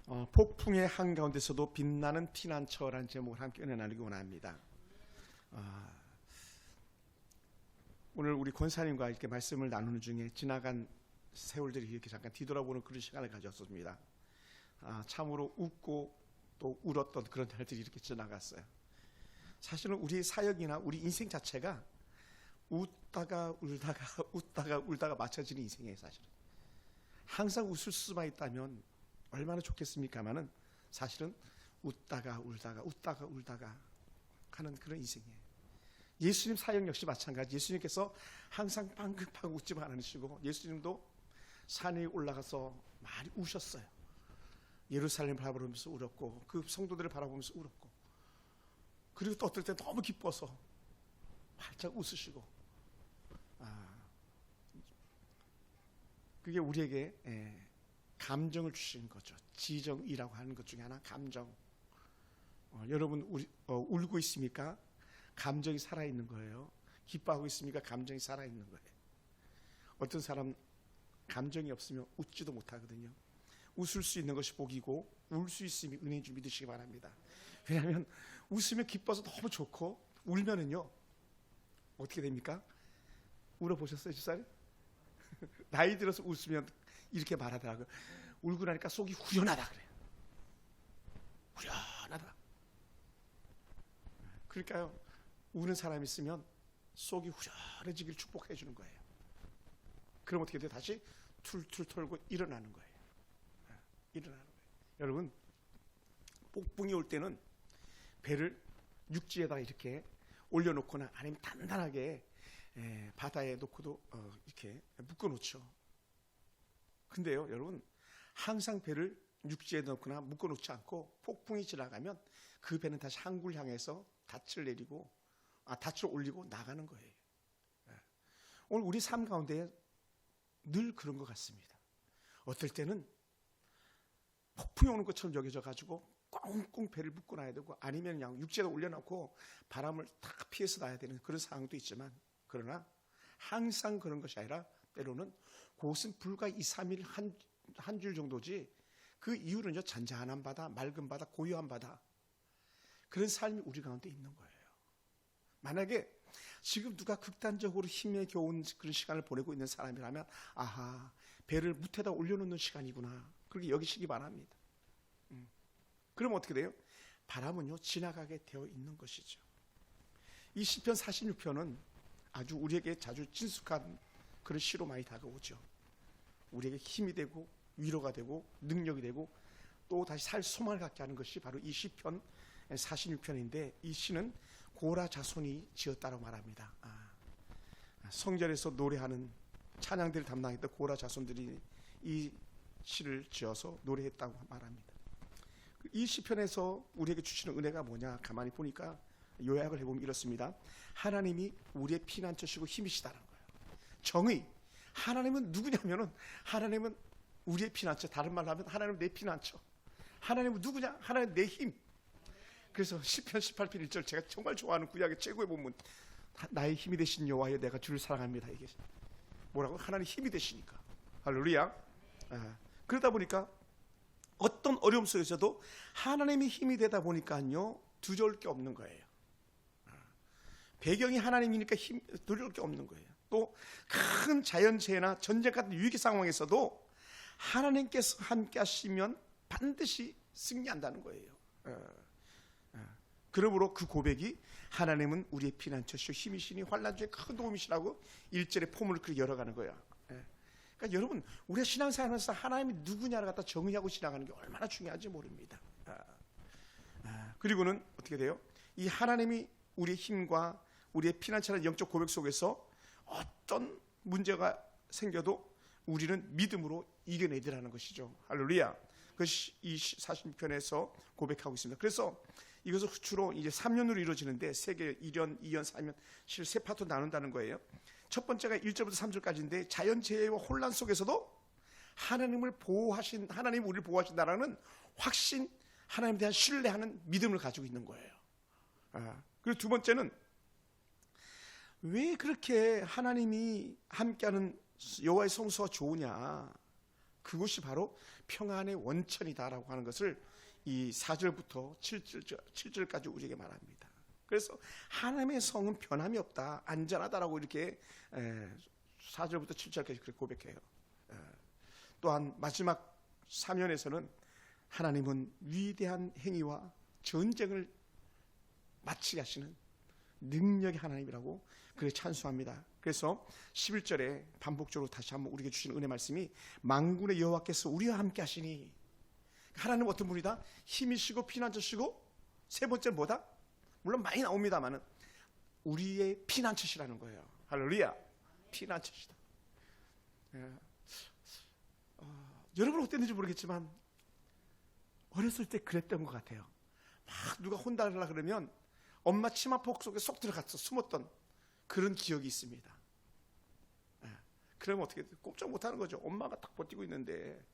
폭풍의 한가운데서도 빛나는 피난처라는 제목을 함께 은혜 나누기 원합니다. 오늘 우리 권사님과 이렇게 말씀을 나누는 중에 지나간 세월들이 이렇게 잠깐 뒤돌아보는 그런 시간을 가졌습니다. 참으로 웃고 또 울었던 그런 날들이 이렇게 지나갔어요. 사실은 우리 사역이나 우리 인생 자체가 웃다가 울다가 웃다가 울다가 맞춰지는 인생이에요. 사실은 항상 웃을 수만 있다면 얼마나 좋겠습니까마는 사실은 웃다가 울다가 웃다가 울다가 하는 그런 인생이에요. 예수님 사역 역시 마찬가지. 예수님께서 항상 빵긋하고 웃지만 않으시고 예수님도 산에 올라가서 많이 우셨어요. 예루살렘을 바라보면서 울었고 그 성도들을 바라보면서 울었고, 그리고 또 어떨 때 너무 기뻐서 활짝 웃으시고, 그게 우리에게 감정을 주시는 거죠. 지정이라고 하는 것 중에 하나 감정. 여러분 울고 있습니까? 감정이 살아있는 거예요. 기뻐하고 있습니까? 감정이 살아있는 거예요. 어떤 사람 감정이 없으면 웃지도 못하거든요. 웃을 수 있는 것이 복이고 울 수 있으면 은혜인 줄 믿으시기 바랍니다. 왜냐하면 웃으면 기뻐서 너무 좋고 울면은요 어떻게 됩니까? 울어보셨어요, 주사님? 나이 들어서 웃으면 이렇게 말하더라고요. 울고 나니까 속이 후련하다 그래요. 후련하다. 그러니까요, 우는 사람이 있으면 속이 후련해지기를 축복해 주는 거예요. 그럼 어떻게 돼요? 다시 툴툴 털고 일어나는 거예요. 일어나는 거예요. 여러분, 폭풍이 올 때는 배를 육지에다 이렇게 올려놓거나 아니면 단단하게 바다에 놓고도 이렇게 묶어놓죠. 근데요, 여러분, 항상 배를 육지에 넣거나 묶어놓지 않고 폭풍이 지나가면 그 배는 다시 항구를 향해서 닻을 내리고 닻을 올리고 나가는 거예요. 오늘 우리 삶 가운데 늘 그런 것 같습니다. 어떨 때는 폭풍이 오는 것처럼 여겨져 가지고 꽁꽁 배를 묶어놔야 되고, 아니면 그냥 육지에다 올려놓고 바람을 탁 피해서 놔야 되는 그런 상황도 있지만, 그러나 항상 그런 것이 아니라 때로는 그것은 불과 2, 3일 한 줄 정도지 그 이후로는요 잔잔한 바다, 맑은 바다, 고요한 바다, 그런 삶이 우리 가운데 있는 거예요. 만약에 지금 누가 극단적으로 힘에 겨운 그런 시간을 보내고 있는 사람이라면 아하, 배를 무태다 올려놓는 시간이구나, 그렇게 여기시기 바랍니다. 그럼 어떻게 돼요? 바람은요 지나가게 되어 있는 것이죠. 이 시편 46편은 아주 우리에게 자주 친숙한 그런 시로 많이 다가오죠. 우리에게 힘이 되고 위로가 되고 능력이 되고 또 다시 살 소망을 갖게 하는 것이 바로 이 시편 46편인데, 이 시는 고라 자손이 지었다고 말합니다. 성전에서 노래하는 찬양들을 담당했던 고라 자손들이 이 시를 지어서 노래했다고 말합니다. 이 시편에서 우리에게 주시는 은혜가 뭐냐, 가만히 보니까 요약을 해보면 이렇습니다. 하나님이 우리의 피난처시고 힘이시다는 거예요. 정의, 하나님은 누구냐면은 하나님은 우리의 피난처, 다른 말로 하면 하나님은 내 피난처. 하나님은 누구냐? 하나님은 내 힘. 그래서 시편 18편 1절, 제가 정말 좋아하는 구약의 최고의 본문, 나의 힘이 되신 여호와여 내가 주를 사랑합니다. 이게 뭐라고? 하나님 힘이 되시니까. 할렐루야. 그러다 보니까 어떤 어려움 속에서도 하나님이 힘이 되다 보니까요 두려울 게 없는 거예요. 배경이 하나님이니까 두려울 게 없는 거예요. 또 큰 자연재해나 전쟁 같은 위기 상황에서도 하나님께서 함께 하시면 반드시 승리한다는 거예요. 그러므로 그 고백이 하나님은 우리의 피난처시오 힘이시니 환난 중에 큰 도움이시라고 1절의 포문을 그렇게 열어가는 거예요. 그러니까 여러분, 우리가 신앙생활하면서 하나님이 누구냐를 갖다 정의하고 지나가는 게 얼마나 중요한지 모릅니다. 그리고는 어떻게 돼요? 이 하나님이 우리의 힘과 우리의 피난처라는 영적 고백 속에서 어떤 문제가 생겨도 우리는 믿음으로 이겨내더라는 것이죠. 할렐루야. 그것이 이 46편에서 고백하고 있습니다. 그래서 이것을 주로 이제 3년으로 이루어지는데, 세계 1년, 2년, 3년, 실 세 파트로 나눈다는 거예요. 첫 번째가 1절부터 3절까지인데, 자연재해와 혼란 속에서도 하나님이 우리를 보호하신다라는 확신, 하나님에 대한 신뢰하는 믿음을 가지고 있는 거예요. 그리고 두 번째는 왜 그렇게 하나님이 함께하는 여호와의 성소가 좋으냐, 그것이 바로 평안의 원천이다라고 하는 것을 이 4절부터 7절까지 우리에게 말합니다. 그래서 하나님의 성은 변함이 없다, 안전하다라고 이렇게 4절부터 7절까지 그렇게 고백해요. 또한 마지막 사면에서는 하나님은 위대한 행위와 전쟁을 마치게 하시는 능력의 하나님이라고 그렇게 찬수합니다. 그래서 11절에 반복적으로 다시 한번 우리에게 주시는 은혜 말씀이 만군의 여호와께서 우리와 함께 하시니, 하나님은 어떤 분이다? 힘이시고 피난처시고, 세 번째 뭐다? 물론 많이 나옵니다만은 우리의 피난처시라는 거예요. 할렐루야. 피난처시다. 여러분 어땠는지 모르겠지만 어렸을 때 그랬던 것 같아요. 막 누가 혼나려고 그러면 엄마 치마폭 속에 쏙 들어가서 숨었던 그런 기억이 있습니다. 그러면 어떻게 꼼짝 못하는 거죠. 엄마가 딱 버티고 있는데.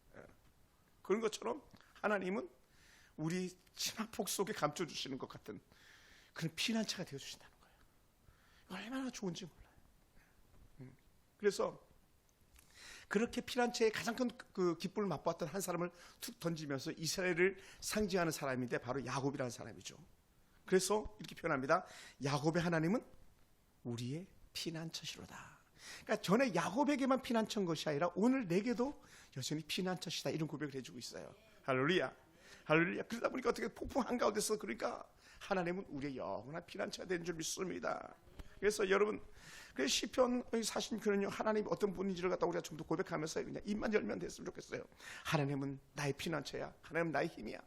그런 것처럼 하나님은 우리 치마폭 속에 감춰주시는 것 같은 그런 피난처가 되어주신다는 거예요. 얼마나 좋은지 몰라요. 그래서 그렇게 피난처에 가장 큰 그 기쁨을 맛보았던 한 사람을 툭 던지면서 이스라엘을 상징하는 사람인데 바로 야곱이라는 사람이죠. 그래서 이렇게 표현합니다. 야곱의 하나님은 우리의 피난처시로다. 그러니까 전에 야곱에게만 피난처인 것이 아니라 오늘 내게도 여전히 피난처시다, 이런 고백을 해주고 있어요. 할렐루야. 할렐루야. 그러다 보니까 어떻게 폭풍 한가운데서, 그러니까 하나님은 우리의 영원한 피난처가 된 줄 믿습니다. 그래서 여러분, 그 시편 40편은요, 하나님이 어떤 분인지를 갖다 우리가 좀 더 고백하면서 그냥 입만 열면 됐으면 좋겠어요. 하나님은 나의 피난처야. 하나님은 나의 힘이야.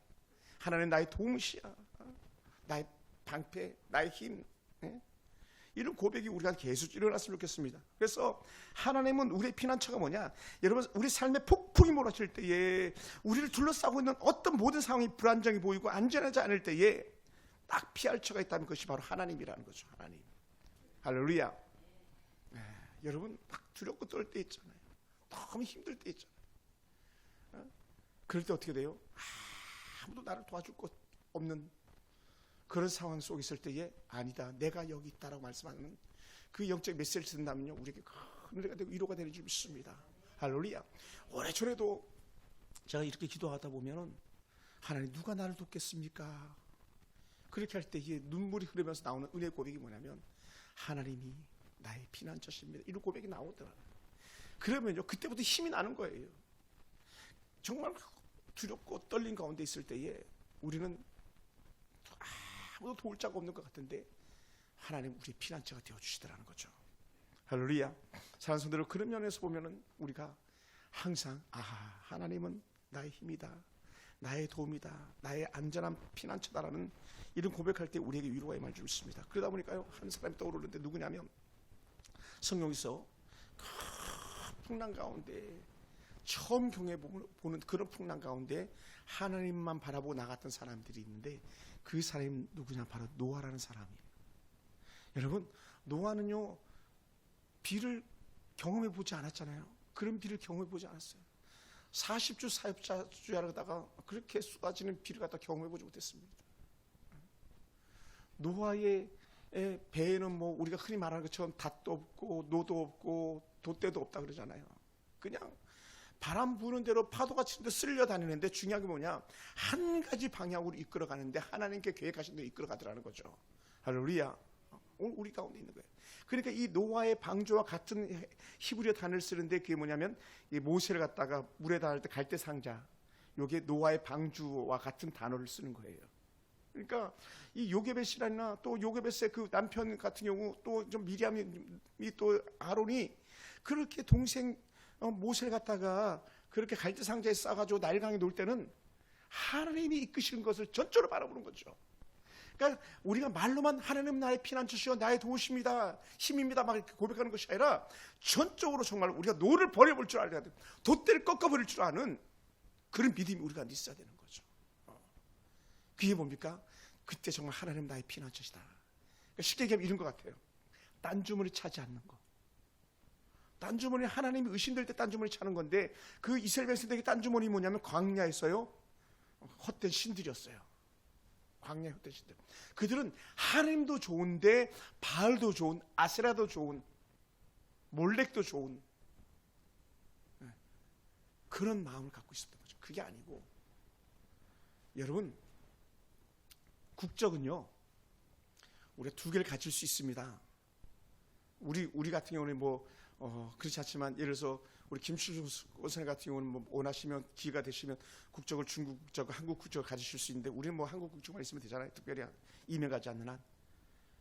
하나님은 나의 도움이야. 나의 방패, 나의 힘. 이런 고백이 우리가 계속 일어났으면 좋겠습니다. 그래서 하나님은 우리의 피난처가 뭐냐? 여러분, 우리 삶에 폭풍이 몰아칠 때에, 우리를 둘러싸고 있는 어떤 모든 상황이 불안정해 보이고 안전하지 않을 때에 딱 피할 처가 있다면 그것이 바로 하나님이라는 거죠. 하나님. 할렐루야. 여러분 막 두렵고 떨 때 있잖아요. 너무 힘들 때 있잖아요. 그럴 때 어떻게 돼요? 아무도 나를 도와줄 것 없는 그런 상황 속에 있을 때에, 아니다, 내가 여기 있다라고 말씀하는 그 영적 메시지를 듣는다면요, 우리에게 큰 은혜가 되고 위로가 되는 줄 믿습니다. 할렐루야. 오래전에도 제가 이렇게 기도하다 보면은, 하나님 누가 나를 돕겠습니까? 그렇게 할 때에 눈물이 흐르면서 나오는 은혜 고백이 뭐냐면, 하나님이 나의 피난처십니다, 이런 고백이 나오더라고요. 그러면요, 그때부터 힘이 나는 거예요. 정말 두렵고 떨린 가운데 있을 때에 우리는 아무도 도울 자가 없는 것 같은데 하나님 우리의 피난처가 되어주시더라는 거죠. 할렐루야. 사랑하는 성도들, 그런 면에서 보면은 우리가 항상 하나님은 나의 힘이다, 나의 도움이다, 나의 안전한 피난처다라는 이런 고백할 때 우리에게 위로가 임할 줄 믿습니다. 그러다 보니까요, 한 사람이 떠오르는데 누구냐면, 성경에서 큰 풍랑 가운데 처음 경험해보는 그런 풍랑 가운데 하나님만 바라보고 나갔던 사람들이 있는데, 그 사람이 누구냐? 바로 노아라는 사람이에요. 여러분, 노아는요, 비를 경험해보지 않았잖아요. 그런 비를 경험해보지 않았어요. 40주 사역자주야라다가 그렇게 쏟아지는 비를 갖다 경험해보지 못했습니다. 노아의 배에는 뭐 우리가 흔히 말하는 것처럼 닷도 없고 노도 없고 돛대도 없다 그러잖아요. 그냥 바람 부는 대로 파도가 치는 데 쓸려 다니는데, 중요한 게 뭐냐? 한 가지 방향으로 이끌어 가는데 하나님께 계획하신 대로 이끌어 가더라는 거죠. 할렐루야. 오늘 우리 가운데 있는 거예요. 그러니까 이 노아의 방주와 같은 히브리어 단어를 쓰는데, 그게 뭐냐면, 이 모세를 갖다가 물에 닿을 때 갈대 상자, 요게 노아의 방주와 같은 단어를 쓰는 거예요. 그러니까 이 요게벳이라나, 또 요게벳의 그 남편 같은 경우, 또 좀 미리암이, 또 아론이 그렇게 동생 모세를 갖다가 그렇게 갈대 상자에 싸가지고 나일강에 놓을 때는 하나님이 이끄시는 것을 전적으로 바라보는 거죠. 그러니까 우리가 말로만 하나님 나의 피난처시여 나의 도우십니다, 힘입니다, 막 이렇게 고백하는 것이 아니라 전적으로 정말 우리가 노를 버려볼 줄 알아야 돼. 돛대를 꺾어버릴 줄 아는 그런 믿음이 우리가 있어야 되는 거죠. 그게 뭡니까? 그때 정말 하나님 나의 피난처시다. 그러니까 쉽게 얘기하면 이런 것 같아요. 딴주머니 차지 않는 거. 딴주머니, 하나님이 의심될 때 딴주머니 차는 건데, 그 이스라엘 백성들에게 딴주머니 뭐냐면 광야에서요 헛된 신들이었어요. 광야의 헛된 신들. 그들은 하나님도 좋은데 바알도 좋은, 아세라도 좋은, 몰렉도 좋은, 그런 마음을 갖고 있었던 거죠. 그게 아니고, 여러분, 국적은요, 우리가 두 개를 가질 수 있습니다. 우리 같은 경우는 그렇지 않지만, 예를 들어서 우리 김추중 선생 같은 경우는 원하시면 기회가 되시면 국적을 중국 국적, 한국 국적을 가지실 수 있는데, 우리는 한국 국적만 있으면 되잖아요. 특별히 이민 가지 않는 한.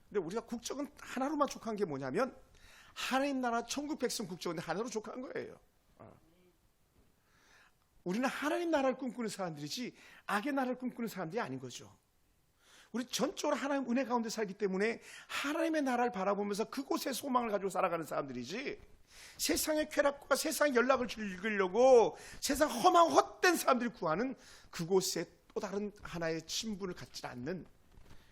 근데 우리가 국적은 하나로만 족한 게 뭐냐면, 하나님 나라 천국 백성 국적인데 하나로 족한 거예요. 우리는 하나님 나라를 꿈꾸는 사람들이지 악의 나라를 꿈꾸는 사람들이 아닌 거죠. 우리 전적으로 하나님 은혜 가운데 살기 때문에 하나님의 나라를 바라보면서 그곳에 소망을 가지고 살아가는 사람들이지, 세상의 쾌락과 세상의 연락을 즐기려고 세상 험한 헛된 사람들이 구하는 그곳에 또 다른 하나의 친분을 갖지 않는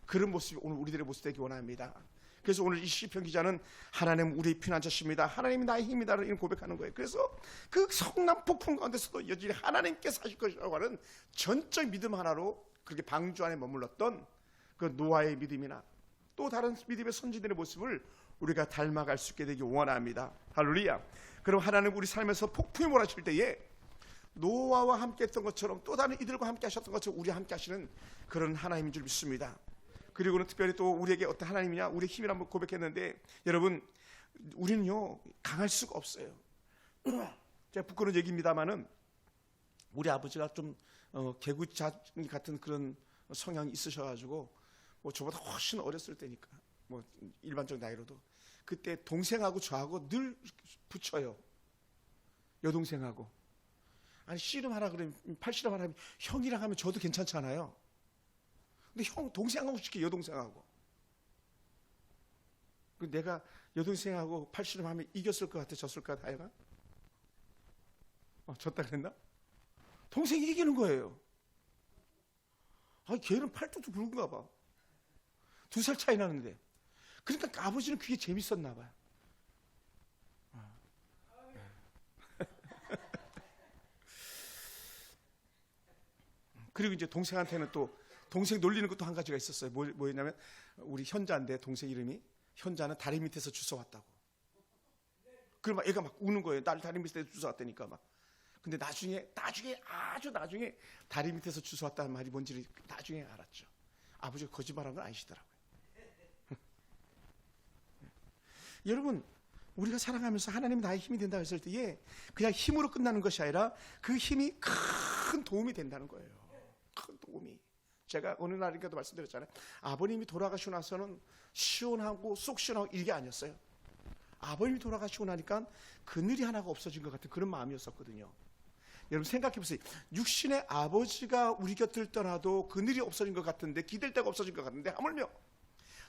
그런 모습이 오늘 우리들의 모습 되기 원합니다. 그래서 오늘 이 시편 기자는 하나님 우리의 피난처십니다, 하나님이 나의 힘이다를 이런 고백하는 거예요. 그래서 그 성난 폭풍 가운데서도 여전히 하나님께 사실 것이라고 하는 전적 믿음 하나로 그렇게 방주 안에 머물렀던 그 노아의 믿음이나 또 다른 믿음의 선지들의 모습을 우리가 닮아갈 수 있게 되기 원합니다. 할렐루야. 그럼 하나님 우리 삶에서 폭풍이 몰아칠 때에 노아와 함께 했던 것처럼 또 다른 이들과 함께 하셨던 것처럼 우리와 함께 하시는 그런 하나님인 줄 믿습니다. 그리고는 특별히 또 우리에게 어떤 하나님이냐, 우리의 힘이라 한번 고백했는데, 여러분, 우리는요 강할 수가 없어요. 제가 부끄러운 얘기입니다만은 우리 아버지가 좀 개구자 같은 그런 성향이 있으셔가지고 저보다 훨씬 어렸을 때니까 일반적 나이로도 그때 동생하고 저하고 늘 붙여요. 여동생하고. 아니 씨름하라 그러면 팔씨름하라 하면 형이랑 하면 저도 괜찮잖아요. 근데 동생하고 시켜, 여동생하고. 내가 여동생하고 팔씨름하면 이겼을 것 같아, 졌을 것 같아, 하여간? 졌다 그랬나? 동생이 이기는 거예요. 걔는 팔뚝도 굵은가 봐. 2살 차이 나는데. 그러니까 아버지는 그게 재밌었나 봐요. 그리고 이제 동생한테는 또 동생 놀리는 것도 한 가지가 있었어요. 뭐였냐면 우리 현자인데 동생 이름이, 현자는 다리 밑에서 주워왔다고. 그럼 막 애가 막 우는 거예요. 날 다리 밑에서 주워왔다니까 막. 근데 나중에 아주 나중에 다리 밑에서 주워왔다는 말이 뭔지를 나중에 알았죠. 아버지가 거짓말한 건 아니시더라고요. 여러분, 우리가 살아가면서 하나님이 나의 힘이 된다고 했을 때에 그냥 힘으로 끝나는 것이 아니라 그 힘이 큰 도움이 된다는 거예요. 큰 도움이. 제가 어느 날인가도 말씀드렸잖아요. 아버님이 돌아가시고 나서는 시원하고 쏙 시원하고 이게 아니었어요. 아버님이 돌아가시고 나니까 그늘이 하나가 없어진 것 같은 그런 마음이었었거든요. 여러분 생각해 보세요. 육신의 아버지가 우리 곁을 떠나도 그늘이 없어진 것 같은데, 기댈 데가 없어진 것 같은데, 하물며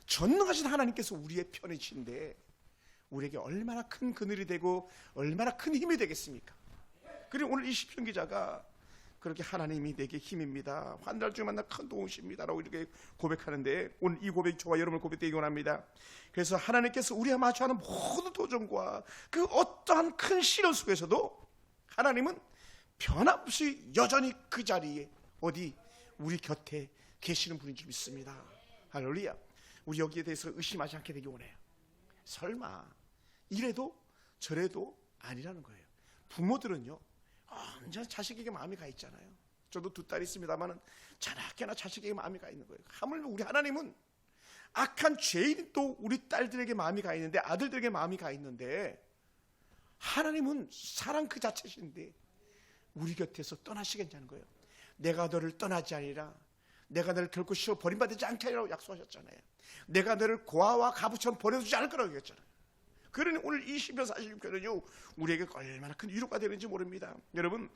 전능하신 하나님께서 우리의 편이신데 우리에게 얼마나 큰 그늘이 되고 얼마나 큰 힘이 되겠습니까? 그리고 오늘 이 시편 기자가 그렇게 하나님이 내게 힘입니다, 환난 중에 만나 큰 도움이십니다 라고 이렇게 고백하는데, 오늘 이 고백이 저와 여러분을 고백되기 원합니다. 그래서 하나님께서 우리와 마주하는 모든 도전과 그 어떠한 큰 시련 속에서도 하나님은 변함없이 여전히 그 자리에 어디 우리 곁에 계시는 분인 줄 믿습니다. 할렐루야. 우리 여기에 대해서 의심하지 않게 되기 원해요. 설마 이래도 저래도 아니라는 거예요. 부모들은요 언제나 자식에게 마음이 가 있잖아요. 저도 2딸이 있습니다만은 자나깨나 자식에게 마음이 가 있는 거예요. 하물며 우리 하나님은 악한 죄인도 우리 딸들에게 마음이 가 있는데, 아들들에게 마음이 가 있는데, 하나님은 사랑 그 자체신데 우리 곁에서 떠나시겠냐는 거예요. 내가 너를 떠나지 아니라, 내가 너를 결코 버림받지 않게 하리라고 약속하셨잖아요. 내가 너를 고아와 가부처럼 버려두지 않을 거라고 했잖아요. 그러니 오늘 이 시편 46편은요 우리에게 얼마나 큰 위로가 되는지 모릅니다. 여러분,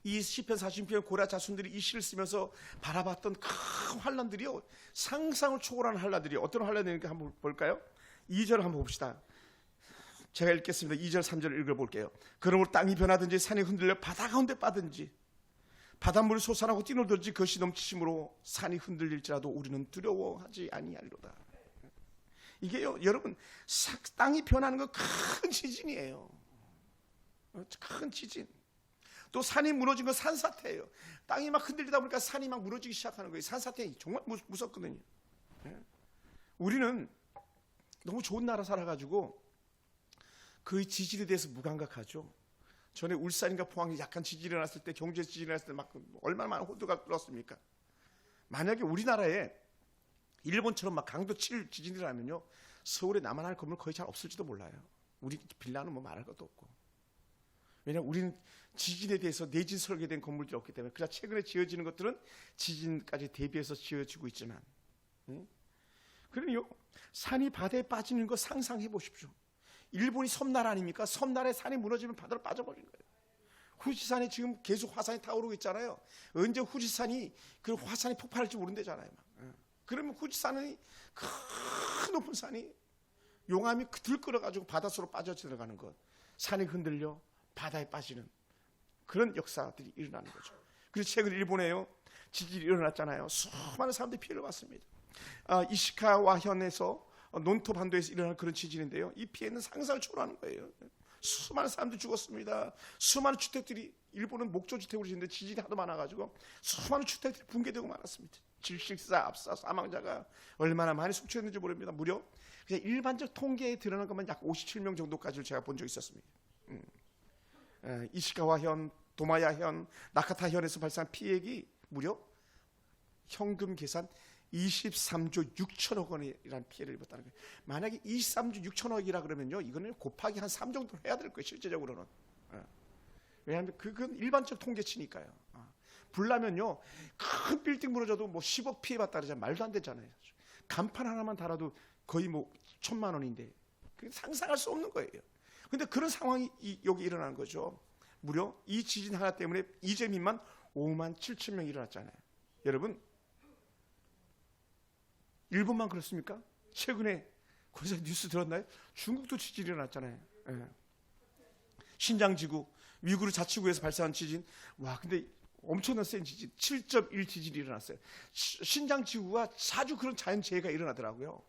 이 시편 46편 고라 자손들이 이 시를 쓰면서 바라봤던 큰 환난들이요 상상을 초월하는 환난들이 어떤 환난인가 한번 볼까요? 2절 한번 봅시다. 제가 읽겠습니다. 2절 3절 읽어볼게요. 그러므로 땅이 변하든지 산이 흔들려 바다 가운데 빠든지 바닷물이 솟아나고 뛰놀든지 그것이 넘치심으로 산이 흔들릴지라도 우리는 두려워하지 아니하리로다. 이게요 여러분, 땅이 변하는 건 큰 지진이에요. 큰 지진. 또 산이 무너진 건 산사태예요. 땅이 막 흔들리다 보니까 산이 막 무너지기 시작하는 거예요. 산사태 정말 무섭거든요. 우리는 너무 좋은 나라 살아가지고 그 지진에 대해서 무감각하죠. 전에 울산인가 포항에 약간 지진이 일어났을 때, 경제 지진이 일어났을 때 막 얼마나 많은 호두가 들었습니까? 만약에 우리나라에 일본처럼 막 강도 7 지진이 일어나면요, 서울에 나만 할 건물 거의 잘 없을지도 몰라요. 우리 빌라는 뭐 말할 것도 없고. 왜냐하면 우리는 지진에 대해서 내진 설계된 건물들이 없기 때문에. 그래서 최근에 지어지는 것들은 지진까지 대비해서 지어지고 있지만, 그러니요, 산이 바다에 빠지는 거 상상해 보십시오. 일본이 섬나라 아닙니까? 섬나라에 산이 무너지면 바다로 빠져버리는 거예요. 후지산에 지금 계속 화산이 타오르고 있잖아요. 언제 후지산이 그 화산이 폭발할지 모른다잖아요. 그러면 후지산이 큰 높은 산이 용암이 들끓어가지고 바닷속으로 빠져 들어가는 것, 산이 흔들려 바다에 빠지는 그런 역사들이 일어나는 거죠. 그래서 최근 일본에요, 지진이 일어났잖아요. 수많은 사람들이 피해를 봤습니다. 이시카와현에서 논토 반도에서 일어난 그런 지진인데요, 이 피해는 상상을 초월하는 거예요. 수많은 사람들이 죽었습니다. 수많은 주택들이, 일본은 목조주택으로 짓는데 지진이 하도 많아가지고 수많은 주택들이 붕괴되고 말았습니다. 질식사, 압사, 사망자가 얼마나 많이 속출했는지 모릅니다. 무려 그냥 일반적 통계에 드러난 것만 약 57명 정도까지를 제가 본 적이 있었습니다. 이시카와현, 도마야현, 나카타현에서 발생한 피해액이 무려 현금 계산 23조 6천억 원이라는 피해를 입었다는 거예요. 만약에 23조 6천억이라 그러면요, 이거는 곱하기 한 3 정도 해야 될 거예요, 실제적으로는. 왜냐하면 그건 일반적 통계치니까요. 불나면요, 큰 빌딩 무너져도 뭐 10억 피해봤다 그러잖아요. 말도 안 되잖아요. 간판 하나만 달아도 거의 뭐 1,000만 원인데 상상할 수 없는 거예요. 근데 그런 상황이 여기 일어나는 거죠. 무려 이 지진 하나 때문에 이재민만 5만 7천 명이 일어났잖아요. 여러분, 일본만 그렇습니까? 최근에 거기서 뉴스 들었나요? 중국도 지진이 일어났잖아요. 신장지구, 위구르 자치구에서 발생한 지진. 와, 근데 엄청난 센 지진, 7.1 지진이 일어났어요. 신장지구가 자주 그런 자연재해가 일어나더라고요.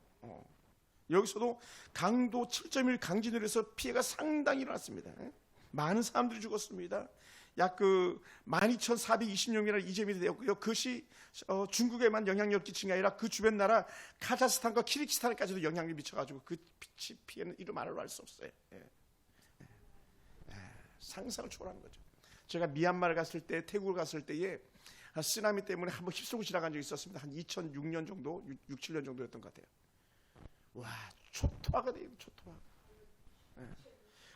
여기서도 강도 7.1 강진으로 해서 피해가 상당히 일어났습니다. 많은 사람들이 죽었습니다. 약 12,420명이라는 이재민이 되었고요. 그것이 중국에만 영향력 끼친 게 아니라 그 주변 나라 카자흐스탄과 키르기스탄에까지도 영향을 미쳐가지고 그 피해는 이루 말로 할 수 없어요. 상상을 초월하는 거죠. 제가 미얀마를 갔을 때, 태국을 갔을 때에 쓰나미 때문에 한번 휩쓸고 지나간 적이 있었습니다. 한 2006년 정도, 6, 7년 정도였던 것 같아요. 와, 초토화가 돼요, 초토화.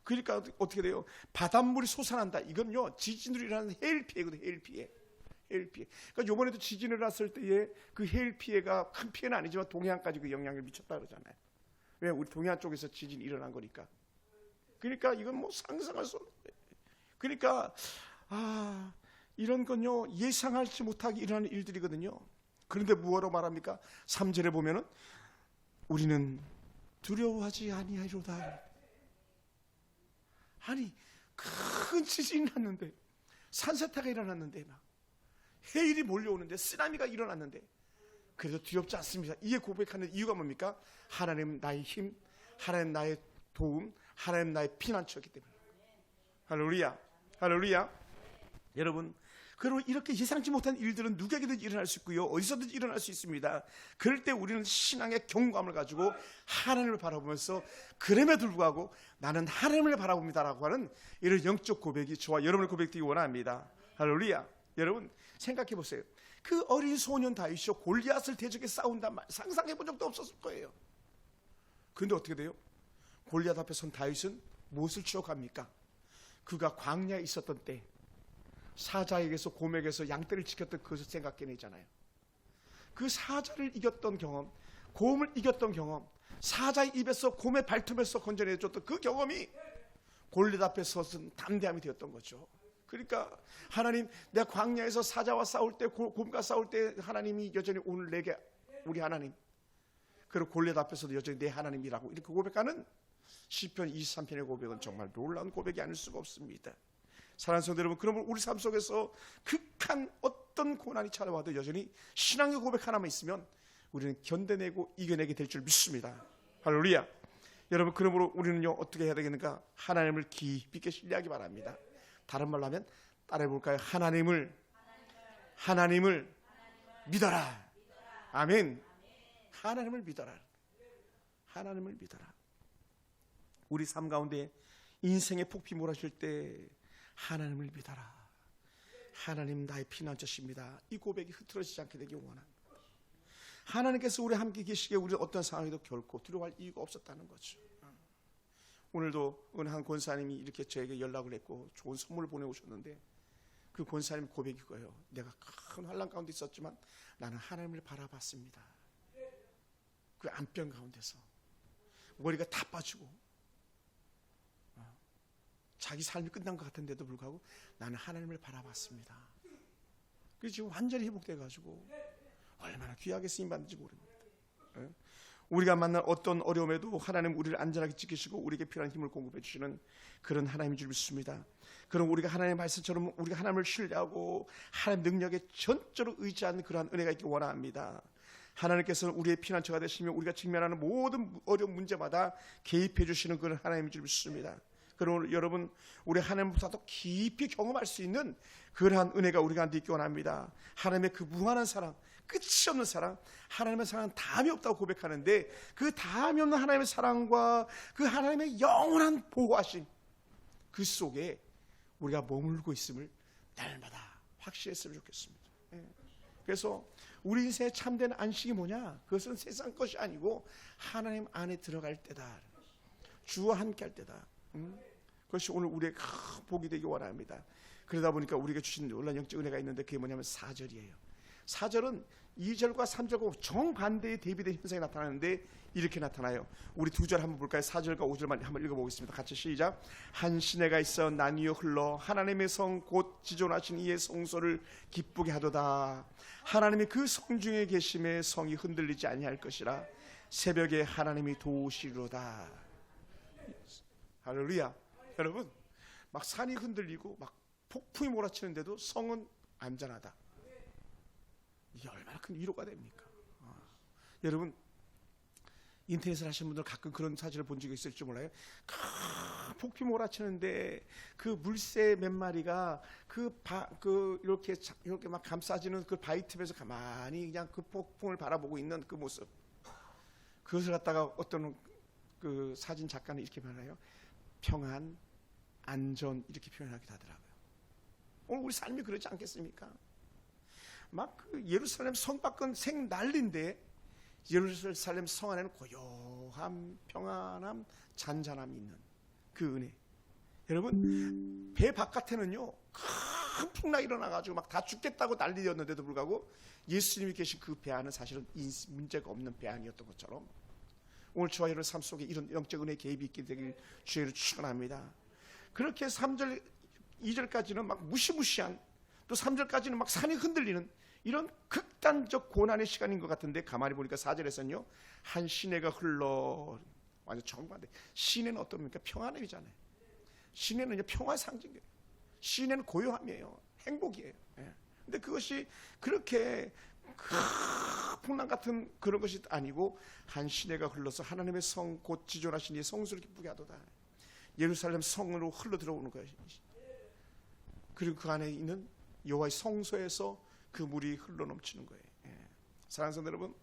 그러니까 어떻게 돼요? 바닷물이 솟아난다. 이건요, 지진으로 일어나는 해일 피해거든요. 해일 피해. 해일 피해. 그러니까 이번에도 지진이 일어났을 때에 그 해일 피해가 큰 피해는 아니지만 동해안까지 그 영향을 미쳤다 그러잖아요. 왜? 우리 동해안 쪽에서 지진이 일어난 거니까. 그러니까 이건 뭐 상상할 수 없는 거예요. 그러니까 이런 건요, 예상하지 못하게 일어나는 일들이거든요. 그런데 무엇으로 말합니까? 3절에 보면은 우리는 두려워하지 아니하리로다. 아니, 큰 지진이 났는데, 산사태가 일어났는데, 막 해일이 몰려오는데, 쓰나미가 일어났는데, 그래도 두렵지 않습니다. 이에 고백하는 이유가 뭡니까? 하나님 나의 힘, 하나님 나의 도움, 하나님 나의 피난처였기 때문에. 할렐루야, 할렐루야. 여러분, 그리고 이렇게 예상치 못한 일들은 누구에게든지 일어날 수 있고요, 어디서든지 일어날 수 있습니다. 그럴 때 우리는 신앙의 경감을 가지고 하나님을 바라보면서, 그럼에도 불구하고 나는 하나님을 바라봅니다라고 하는 이런 영적 고백이 저와 여러분의 고백되기 원합니다. 할렐루야. 여러분, 생각해 보세요. 그 어린 소년 다윗이 골리앗을 대적해 싸운단 말 상상해 본 적도 없었을 거예요. 그런데 어떻게 돼요? 골리앗 앞에 선 다윗은 무엇을 추억합니까? 그가 광야에 있었던 때 사자에게서 곰에게서 양떼를 지켰던 그것을 생각해내잖아요. 그 사자를 이겼던 경험, 곰을 이겼던 경험, 사자의 입에서 곰의 발톱에서 건져내줬던 그 경험이 골리앗 앞에 서서 담대함이 되었던 거죠. 그러니까 하나님, 내가 광야에서 사자와 싸울 때, 곰과 싸울 때 하나님이 여전히 오늘 내게 우리 하나님, 그리고 골리앗 앞에서도 여전히 내 하나님이라고 이렇게 고백하는 시편 23편의 고백은 정말 놀라운 고백이 아닐 수가 없습니다. 사랑하는 성도 여러분, 그러면 우리 삶 속에서 극한 어떤 고난이 찾아와도 여전히 신앙의 고백 하나만 있으면 우리는 견뎌내고 이겨내게 될 줄 믿습니다. 할렐루야. 여러분, 그러므로 우리는요, 어떻게 해야 되겠는가? 하나님을 깊이 있게 신뢰하기 바랍니다. 다른 말로 하면 따라해 볼까요? 하나님을 믿어라. 아멘. 하나님을 믿어라. 하나님을 믿어라. 우리 삶 가운데 인생의 폭풍이 몰아칠 때 하나님을 믿어라. 하나님 나의 피난처십니다. 이 고백이 흐트러지지 않게 되기 원합니다. 하나님께서 우리 함께 계시기에 우리 어떤 상황에도 결코 두려워할 이유가 없었다는 거죠. 오늘도 어느 한 권사님이 이렇게 저에게 연락을 했고 좋은 선물을 보내오셨는데 그 권사님 고백이 거예요. 내가 큰 환난 가운데 있었지만 나는 하나님을 바라봤습니다. 그 암병 가운데서 머리가 다 빠지고 자기 삶이 끝난 것 같은데도 불구하고 나는 하나님을 바라봤습니다. 그래서 지금 완전히 회복돼가지고 얼마나 귀하게 쓰임받는지 모릅니다. 우리가 만난 어떤 어려움에도 하나님 우리를 안전하게 지키시고 우리에게 필요한 힘을 공급해 주시는 그런 하나님인 줄 믿습니다. 그럼 우리가 하나님의 말씀처럼 우리가 하나님을 신뢰하고 하나님 능력에 전적으로 의지하는 그러한 은혜가 있기 원합니다. 하나님께서는 우리의 피난처가 되시며 우리가 직면하는 모든 어려운 문제마다 개입해 주시는 그런 하나님인 줄 믿습니다. 그럼 여러분 우리 하나님보다도 깊이 경험할 수 있는 그러한 은혜가 우리 가운데 있기 원합니다. 하나님의 그 무한한 사랑, 끝이 없는 사랑, 하나님의 사랑은 다함이 없다고 고백하는데 그 다함이 없는 하나님의 사랑과 그 하나님의 영원한 보호하심 그 속에 우리가 머물고 있음을 날마다 확실했으면 좋겠습니다. 그래서 우리 인생의 참된 안식이 뭐냐? 그것은 세상 것이 아니고 하나님 안에 들어갈 때다. 주와 함께 할 때다. 그것이 오늘 우리의 큰 복이 되기 원합니다. 그러다 보니까 우리가 주신 놀라운 영적 은혜가 있는데 그게 뭐냐면 4절이에요. 4절은 2절과 3절과 정반대의 대비된 현상이 나타나는데 이렇게 나타나요. 우리 2절 한번 볼까요? 4절과 5절만 한번 읽어보겠습니다. 같이 시작. 한 시내가 있어 난이어 흘러 하나님의 성 곧 지존하신 이의 성소를 기쁘게 하도다. 하나님이 그 성 중에 계심에 성이 흔들리지 아니할 것이라. 새벽에 하나님이 도우시리로다. 할렐루야. 여러분 막 산이 흔들리고 막 폭풍이 몰아치는데도 성은 안전하다. 이게 얼마나 큰 위로가 됩니까? 여러분 인터넷을 하시는 분들 가끔 그런 사진을 본 적이 있을지 몰라요. 폭풍이 몰아치는데 그 물새 몇 마리가 이렇게 막 감싸지는 그 바위 틈에서 가만히 그냥 그 폭풍을 바라보고 있는 그 모습. 그것을 갖다가 어떤 그 사진 작가는 이렇게 말해요. 평안, 안전 이렇게 표현하기도 하더라고요. 오늘 우리 삶이 그렇지 않겠습니까? 막 그 예루살렘 성 밖은 생 난리인데 예루살렘 성 안에는 고요함, 평안함, 잔잔함이 있는 그 은혜. 여러분 배 바깥에는요 큰 풍랑이 일어나가지고 막 다 죽겠다고 난리였는데도 불구하고 예수님이 계신 그 배 안은 사실은 문제가 없는 배 안이었던 것처럼 오늘 저와 여러분 삶 속에 이런 영적 은혜의 개입이 있게 되길 주의를 축원합니다. 그렇게 3절, 2절까지는 막 무시무시한 또 3절까지는 막 산이 흔들리는 이런 극단적 고난의 시간인 것 같은데 가만히 보니까 4절에서는요 한 시내가 흘러 완전 정반대. 시내는 어떻습니까? 평안함이잖아요. 시내는 평화 상징이에요. 시내는 고요함이에요. 행복이에요. 근데 그것이 그렇게 풍랑 같은 그런 것이 아니고 한 시내가 흘러서 하나님의 성 곧 지존하신 이의 성소를 기쁘게 하도다. 예루살렘 성으로 흘러 들어오는 거예요. 그리고 그 안에 있는 여호와의 성소에서 그 물이 흘러 넘치는 거예요. 사랑하는 성도 여러분,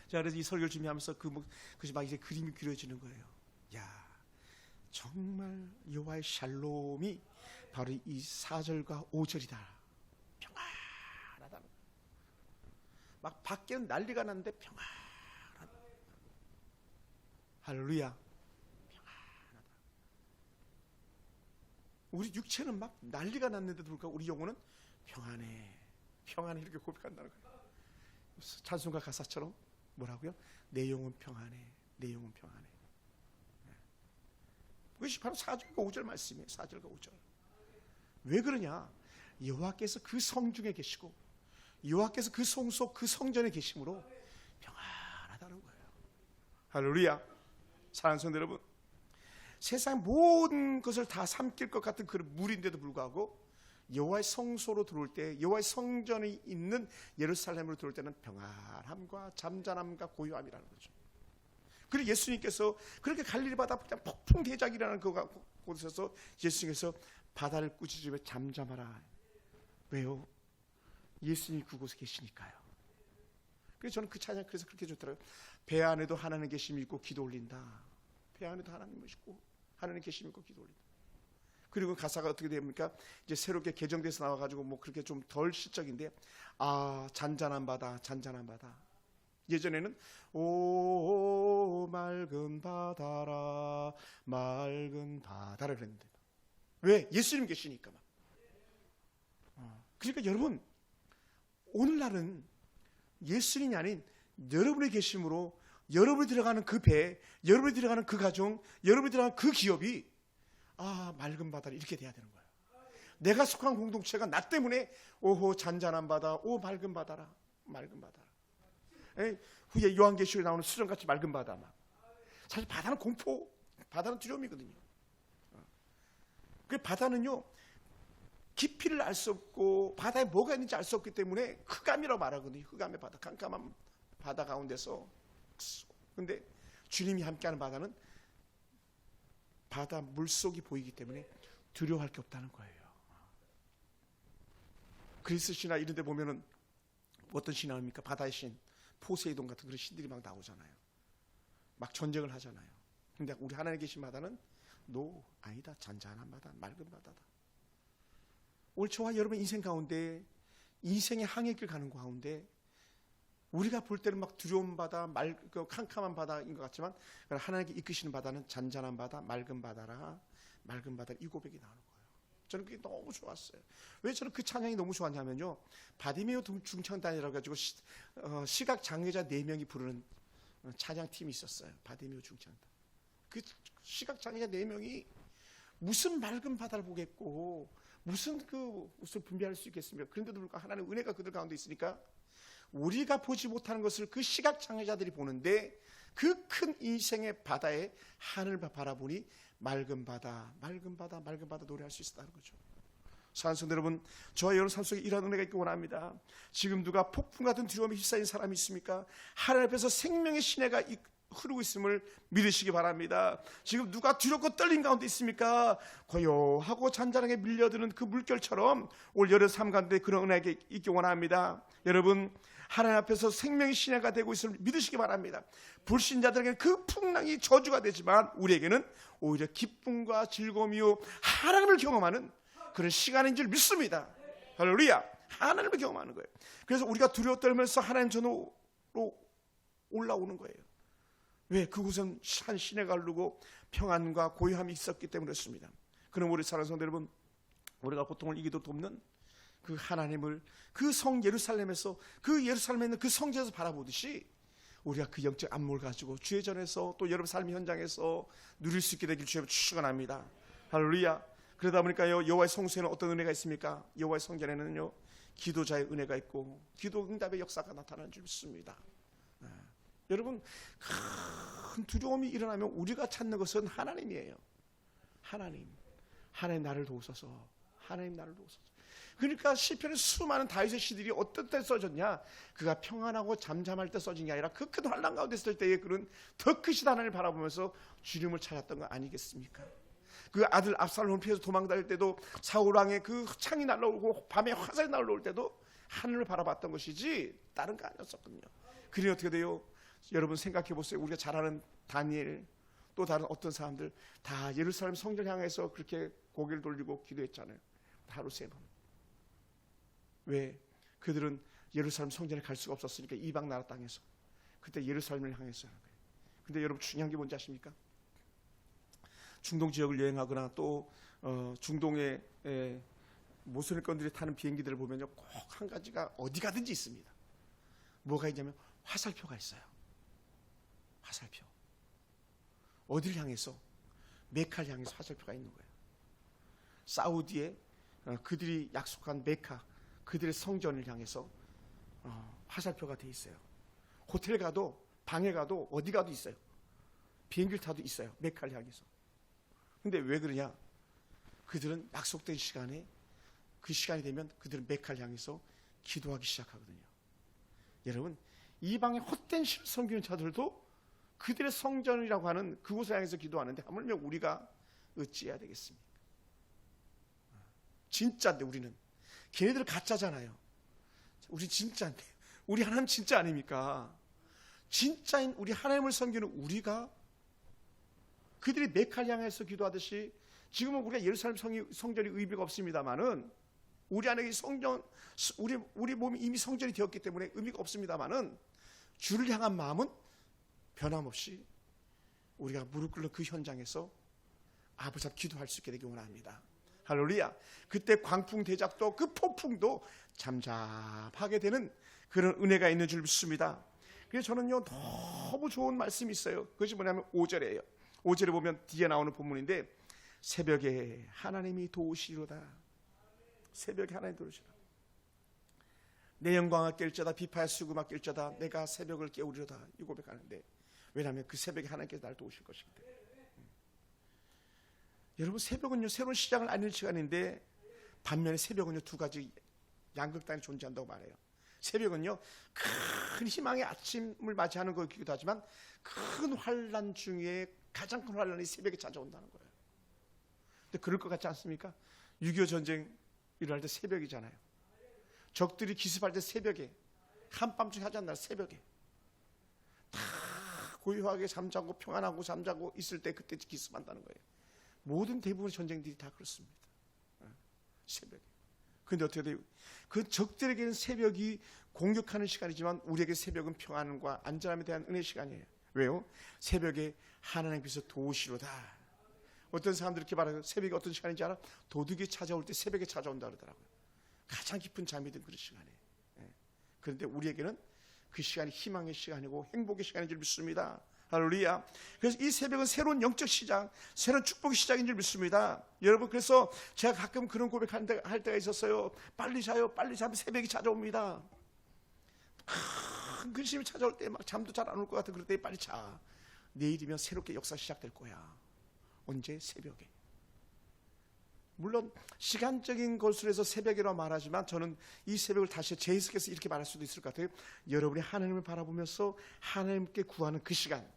자 그래서 이 설교를 준비하면서 그것이 막 이제 그림이 그려지는 거예요. 야, 정말 여호와의 샬롬이 바로 이 4절과 5절이다. 평안하다. 막 밖에는 난리가 났는데 평안하다. 할렐루야. 평안하다. 우리 육체는 막 난리가 났는데도 불구하고 우리 영혼은 평안해. 평안해 이렇게 고백한다는 거예요. 찬송가 가사처럼 뭐라고요? 내 영혼 평안해. 내 영혼 평안해. 그것이 바로 4절과 5절 말씀이에요. 4절과 5절. 왜 그러냐? 여호와께서 그 성중에 계시고 여호와께서 그 성소 그 성전에 계심으로 평안하다는 거예요. 할렐루야. 사랑하는 성도 여러분, 세상 모든 것을 다 삼킬 것 같은 그런 물인데도 불구하고 여호와의 성소로 들어올 때 여호와의 성전이 있는 예루살렘으로 들어올 때는 평안함과 잠잠함과 고요함이라는 거죠. 그리고 예수님께서 그렇게 갈릴리 바다 그냥 폭풍 대작이라는 곳에서 예수님께서 바다를 꾸짖으며 잠잠하라. 왜요? 예수님이 그곳에 계시니까요. 그래서 저는 그 찬양 그래서 그렇게 좋더라고요. 배 안에도 하나님 계심이 있고 기도 올린다. 배 안에도 하나님 계시고 하나님 계심이 있고 기도 올린다. 그리고 가사가 어떻게 됩니까? 이제 새롭게 개정돼서 나와가지고 뭐 그렇게 좀 덜 시적인데, 잔잔한 바다, 잔잔한 바다. 예전에는 오 맑은 바다라, 맑은 바다라 그랬는데, 왜? 예수님 계시니까. 그러니까 여러분, 오늘날은 예수님이 아닌 여러분의 계심으로 여러분이 들어가는 그 배, 여러분이 들어가는 그 가정, 여러분이 들어가는 그 기업이 맑은 바다라 이렇게 돼야 되는 거예요. 내가 속한 공동체가 나 때문에 오호 잔잔한 바다, 오 맑은 바다라, 맑은 바다라. 후에 요한계시록에 나오는 수정같이 맑은 바다. 막. 사실 바다는 공포, 바다는 두려움이거든요. 그 바다는요, 깊이를 알 수 없고 바다에 뭐가 있는지 알 수 없기 때문에 흑암이라고 말하거든요. 흑암의 바다, 깜깜한 바다 가운데서. 근데 주님이 함께하는 바다는 바다 물속이 보이기 때문에 두려워할 게 없다는 거예요. 그리스 신화 이런 데 보면은 어떤 신화입니까? 바다의 신, 포세이돈 같은 그런 신들이 막 나오잖아요. 막 전쟁을 하잖아요. 근데 우리 하나님 계신 바다는 아니다. 잔잔한 바다, 맑은 바다다. 오늘 저와 여러분 인생 가운데, 인생의 항해길 가는 가운데 우리가 볼 때는 막 두려운 바다, 캄캄한 바다인 것 같지만 하나님께 이끄시는 바다는 잔잔한 바다, 맑은 바다라, 맑은 바다, 이 고백이 나오는 거예요. 저는 그게 너무 좋았어요. 왜 저는 그 찬양이 너무 좋았냐면요, 바디메오 중창단이라고 해가지고 시각 장애자 4명이 부르는 찬양팀이 있었어요. 바디메오 중창단. 그 시각 장애자 4명이 무슨 맑은 바다를 보겠고 무슨 분별할 수 있겠습니까? 그런데도 불구하고 하나님의 은혜가 그들 가운데 있으니까 우리가 보지 못하는 것을 그 시각 장애자들이 보는데, 그 큰 인생의 바다에 하늘을 바라보니 맑은 바다, 맑은 바다, 맑은 바다 노래할 수 있었다는 거죠. 사랑하는 여러분, 저와 여러분 삶 속에 이런 은혜가 있기 원합니다. 지금 누가 폭풍 같은 두려움에 휩싸인 사람이 있습니까? 하나님 앞에서 생명의 시내가 흐르고 있음을 믿으시기 바랍니다. 지금 누가 두렵고 떨린 가운데 있습니까? 고요하고 잔잔하게 밀려드는 그 물결처럼 올 여름 삶 가운데 그런 은혜가 있기 원합니다. 여러분, 하나님 앞에서 생명의 시내가 되고 있음을 믿으시기 바랍니다. 불신자들에게는 그 풍랑이 저주가 되지만 우리에게는 오히려 기쁨과 즐거움이요 하나님을 경험하는 그런 시간인 줄 믿습니다. 할렐루야. 하나님을 경험하는 거예요. 그래서 우리가 두려워 떨면서 하나님 전으로 올라오는 거예요. 왜? 그곳은 한 시내가 흐르고 평안과 고요함이 있었기 때문에 그렇습니다. 그럼 우리 사랑하는 성도 여러분, 우리가 고통을 이기도 돕는 그 하나님을 그 성 예루살렘에서, 그 예루살렘에 있는 그 성전에서 바라보듯이 우리가 그 영적 안목을 가지고 주의 전에서 또 여러분 삶의 현장에서 누릴 수 있게 되길 주님 축원합니다. 할렐루야. 그러다 보니까요, 여호와의 성소에는 어떤 은혜가 있습니까? 여호와의 성전에는요, 기도자의 은혜가 있고 기도 응답의 역사가 나타나는 줄 믿습니다. 여러분, 큰 두려움이 일어나면 우리가 찾는 것은 하나님이에요. 하나님 나를 도우소서. 하나님 나를 도우소서. 그러니까 시편의 수많은 다윗의 시들이 어떤 때 써졌냐? 그가 평안하고 잠잠할 때 써진 게 아니라 그 큰 환난 가운데 있을 때에 그런 더 크신 하나님을 바라보면서 주님을 찾았던 거 아니겠습니까? 그 아들 압살롬을 피해서 도망다닐 때도 사울왕의 그 창이 날라오고 밤에 화살이 날라올 때도 하늘을 바라봤던 것이지 다른 거 아니었었거든요. 그러니 어떻게 돼요? 여러분 생각해 보세요. 우리가 잘 아는 다니엘, 또 다른 어떤 사람들 다 예루살렘 성전 향해서 그렇게 고개를 돌리고 기도했잖아요. 하루 3번. 왜? 그들은 예루살렘 성전에 갈 수가 없었으니까 이방 나라 땅에서 그때 예루살렘을 향해서 하는 거예요. 근데 여러분 중요한 게 뭔지 아십니까? 중동 지역을 여행하거나 또 중동의 모슬림권들이 타는 비행기들을 보면요, 꼭 한 가지가 어디 가든지 있습니다. 뭐가 있냐면 화살표가 있어요. 화살표. 어디를 향해서? 메카를 향해서 화살표가 있는 거예요. 사우디에 그들이 약속한 메카, 그들의 성전을 향해서 화살표가 돼 있어요. 호텔 가도, 방에 가도, 어디 가도 있어요. 비행기를 타도 있어요. 메카를 향해서. 근데 왜 그러냐? 그들은 약속된 시간에, 그 시간이 되면 그들은 메카를 향해서 기도하기 시작하거든요. 여러분, 이방의 헛된 성경 자들도 그들의 성전이라고 하는 그곳을 향해서 기도하는데 하물며 우리가 어찌해야 되겠습니까? 진짜인데 우리는. 걔네들 가짜잖아요. 우리 진짜인데. 우리 하나님 진짜 아닙니까? 진짜인 우리 하나님을 섬기는 우리가 그들이 메카를 향해서 기도하듯이 지금은 우리가 예루살렘 성전이 의미가 없습니다만은 우리 안에 성전, 우리 몸이 이미 성전이 되었기 때문에 의미가 없습니다만은 주를 향한 마음은 변함없이 우리가 무릎 꿇는 그 현장에서 아버지 앞 기도할 수 있게 되기 원합니다. 할렐루야. 그때 광풍 대작도 그 폭풍도 잠잠하게 되는 그런 은혜가 있는 줄 믿습니다. 그래서 저는요 너무 좋은 말씀이 있어요. 그것이 뭐냐면 5절이에요. 5절에 보면 뒤에 나오는 본문인데 새벽에 하나님이 도우시리로다. 새벽에 하나님 도우시리로다. 내 영광을 깰자다 비파야 수금아 깰자다 내가 새벽을 깨우리로다. 이 고백하는데 왜냐하면 그 새벽에 하나님께서 나를 도우실 것이기 때문에. 여러분 새벽은요 새로운 시작을 알리는 시간인데 반면에 새벽은요 두 가지 양극단이 존재한다고 말해요. 새벽은요 큰 희망의 아침을 맞이하는 거기도 하지만 큰 환란 중에 가장 큰 환란이 새벽에 찾아온다는 거예요. 근데 그럴 것 같지 않습니까? 6.25 전쟁 일어날 때 새벽이잖아요. 적들이 기습할 때 새벽에 한밤중에 하지 않나 새벽에 다 고요하게 잠자고 평안하고 잠자고 있을 때 그때 기습한다는 거예요. 모든 대부분의 전쟁들이 다 그렇습니다. 새벽에. 그런데 어떻게 돼요? 그 적들에게는 새벽이 공격하는 시간이지만 우리에게 새벽은 평안과 안전함에 대한 은혜의 시간이에요. 왜요? 새벽에 하나님께서 도우시로다. 어떤 사람들이 이렇게 말해요. 새벽이 어떤 시간인지 알아? 도둑이 찾아올 때 새벽에 찾아온다 그러더라고요. 가장 깊은 잠이 든 그런 시간에. 그런데 우리에게는 그 시간이 희망의 시간이고 행복의 시간인 줄 믿습니다. 할렐루야. 그래서 이 새벽은 새로운 영적 시작, 새로운 축복의 시작인 줄 믿습니다. 여러분 그래서 제가 가끔 그런 고백할 때가 있었어요. 빨리 자요. 빨리 자면 새벽이 찾아옵니다. 큰 근심이 찾아올 때 막 잠도 잘 안 올 것 같아. 그럴 때 빨리 자. 내일이면 새롭게 역사 시작될 거야. 언제? 새벽에. 물론 시간적인 것으로 해서 새벽이라고 말하지만 저는 이 새벽을 다시 재해석해서 이렇게 말할 수도 있을 것 같아요. 여러분이 하나님을 바라보면서 하나님께 구하는 그 시간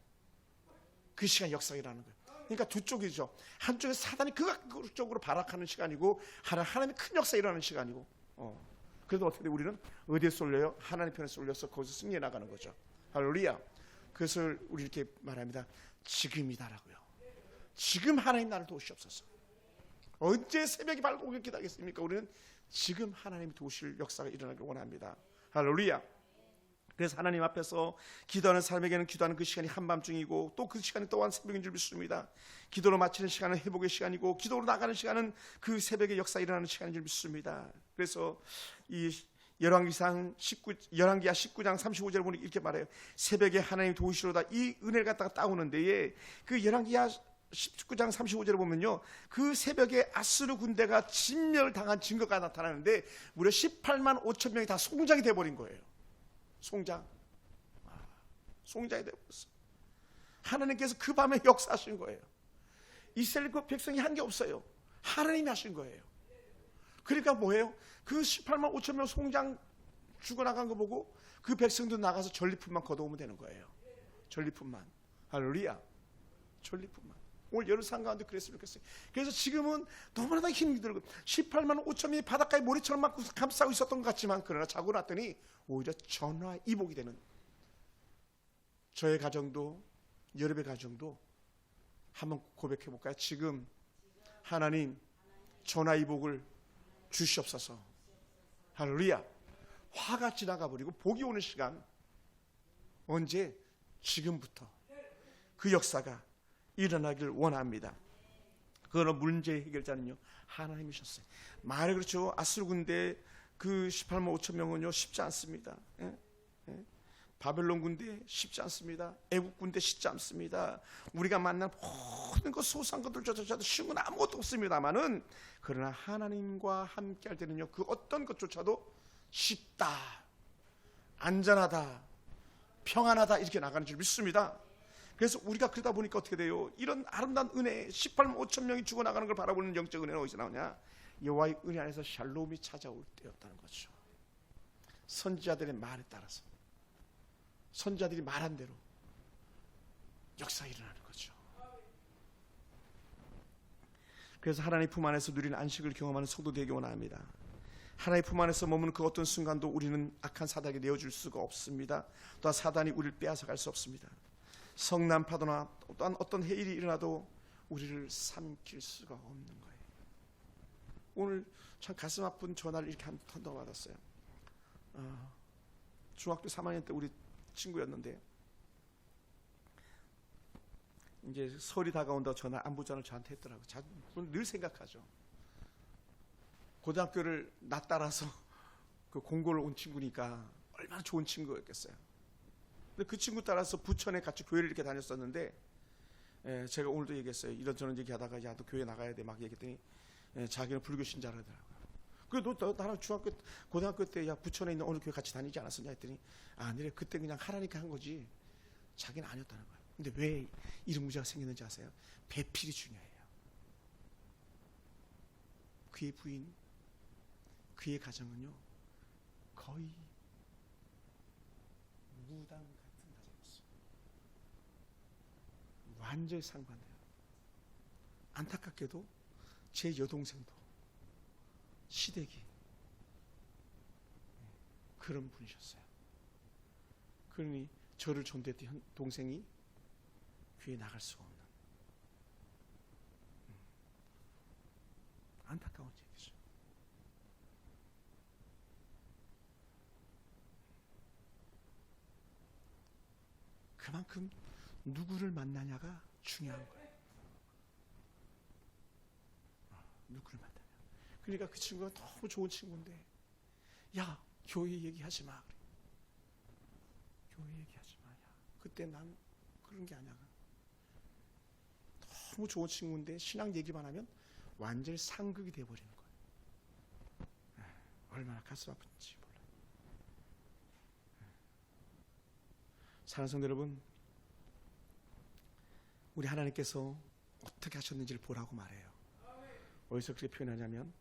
역사가 일어나는 거예요. 그러니까 두 쪽이죠. 한쪽에 사단이 극악적으로 발악하는 시간이고 하나님의 큰 역사가 일어나는 시간이고 그래도 어떻게 우리는 어디에 쏠려요? 하나님 편에 쏠려서 거기서 승리해 나가는 거죠. 할렐루야. 그것을 우리 이렇게 말합니다. 지금이다라고요. 지금 하나님 나를 도우시옵소서. 언제 새벽이 밝고 기다리겠습니까? 우리는 지금 하나님이 도우실 역사가 일어나길 원합니다. 할렐루야. 그래서 하나님 앞에서 기도하는 사람에게는 기도하는 그 시간이 한밤중이고 또 그 시간이 또한 새벽인 줄 믿습니다. 기도로 마치는 시간은 회복의 시간이고 기도로 나가는 시간은 그 새벽의 역사가 일어나는 시간인 줄 믿습니다. 그래서 이 열왕기하 19장 35절을 보니 이렇게 말해요. 새벽에 하나님 도우시로다. 이 은혜를 갖다가 따오는 데에 그 열왕기하 19장 35절에 보면요 그 새벽에 아수르 군대가 진멸을 당한 증거가 나타나는데 무려 18만 5천 명이 다 송장이 돼버린 거예요. 송장이 돼버렸어. 하나님께서 그 밤에 역사하신 거예요. 이스라엘 백성이 한 게 없어요. 하나님이 하신 거예요. 그러니까 뭐예요? 그 18만 5천 명 송장 죽어나간 거 보고 그 백성도 나가서 전리품만 걷어오면 되는 거예요. 전리품만. 할렐루야. 전리품만. 오늘 예루살렘 가운데 그랬으면 좋겠어요. 그래서 지금은 너무나 힘이 들고 18만 5천 명이 바닷가에 모래처럼 막 감싸고 있었던 것 같지만 그러나 자고 났더니 오히려 전화이복이 되는 저의 가정도 여러분의 가정도 한번 고백해 볼까요? 지금 하나님 전화이복을 주시옵소서. 할렐루야. 화가 지나가 버리고 복이 오는 시간 언제? 지금부터 그 역사가 일어나길 원합니다. 그러나 문제 해결자는요 하나님이셨어요. 말이 그렇죠. 아수르 군대 그 18만 5천 명은요 쉽지 않습니다. 바벨론 군대 쉽지 않습니다. 애국 군대 쉽지 않습니다. 우리가 만난 모든 것 소소한 것들조차도 쉬운 건 아무것도 없습니다만은 그러나 하나님과 함께 할 때는요 그 어떤 것조차도 쉽다, 안전하다, 평안하다 이렇게 나가는 줄 믿습니다. 그래서 우리가 그러다 보니까 어떻게 돼요? 이런 아름다운 은혜 18만 5천 명이 죽어나가는 걸 바라보는 영적 은혜는 어디서 나오냐? 여호와의 은혜 안에서 샬롬이 찾아올 때였다는 거죠. 선지자들의 말에 따라서 선지자들이 말한 대로 역사가 일어나는 거죠. 그래서 하나님의 품 안에서 누리는 안식을 경험하는 성도 되기 원합니다. 하나님의 품 안에서 머무는 그 어떤 순간도 우리는 악한 사단에게 내어줄 수가 없습니다. 또한 사단이 우리를 빼앗아갈 수 없습니다. 성난 파도나 또한 어떤 해일이 일어나도 우리를 삼킬 수가 없는 거예요. 오늘 참 가슴 아픈 전화를 이렇게 한 번 더 받았어요. 중학교 3학년 때 우리 친구였는데 이제 설이 다가온다고 전화 안부 전화를 저한테 했더라고요. 저는 늘 생각하죠. 고등학교를 나 따라서 그 공고를 온 친구니까 얼마나 좋은 친구였겠어요. 근데 그 친구 따라서 부천에 같이 교회를 이렇게 다녔었는데 제가 오늘도 얘기했어요. 이런저런 얘기하다가 야 너 교회 나가야 돼 막 얘기했더니 자기는 불교 신자라더라고요. 그래 너 나랑 고등학교 때 야 부천에 있는 어느 교회 같이 다니지 않았었냐 했더니 아니래 그때 그냥 하라니까 한 거지 자기는 아니었다는 거예요. 근데 왜 이런 문제가 생겼는지 아세요? 배필이 중요해요. 그의 부인, 그의 가정은요 거의 무당 같은 가정이었어요. 완전히 상반돼요. 안타깝게도 제 여동생도 시댁이 그런 분이셨어요. 그러니 저를 전도했던 동생이 교회에 나갈 수가 없는 안타까운 얘기죠. 그만큼 누구를 만나냐가 중요한 거예요. 누구를 만나냐. 그러니까 그 친구가 너무 좋은 친구인데 야 교회 얘기하지 마. 교회 얘기하지 마. 야, 그때 난 그런 게 아니야. 너무 좋은 친구인데 신앙 얘기만 하면 완전히 상극이 돼버리는 거예요. 얼마나 가슴 아픈지 몰라요. 사랑하는 성도 여러분, 우리 하나님께서 어떻게 하셨는지를 보라고 말해요. 어디서 그렇게 표현하냐면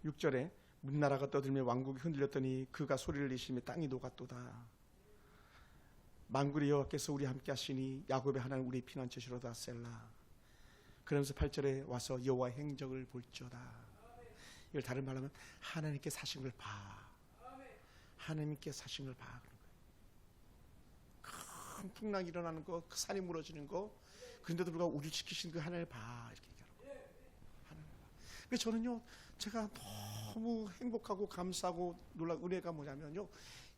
6절에 문나라가 떠들며 왕국이 흔들렸더니 그가 소리를 내시며 땅이 녹았도다. 만군의 여호와께서 우리 함께 하시니 야곱의 하나님 우리 피난처시로다 셀라. 그러면서 8절에 와서 여호와의 행적을 볼지어다. 이걸 다른 말로 하면 하나님께 사신 걸 봐. 하나님께 사신 걸 봐. 큰 풍랑이 일어나는 거, 그 산이 무너지는 거, 그런데도 불구하고 우리를 지키신 그 하나님을 봐. 이렇게 얘기하는 거예요. 그래서 저는요, 제가 너무 행복하고 감사하고 놀라고 은혜가 뭐냐면요,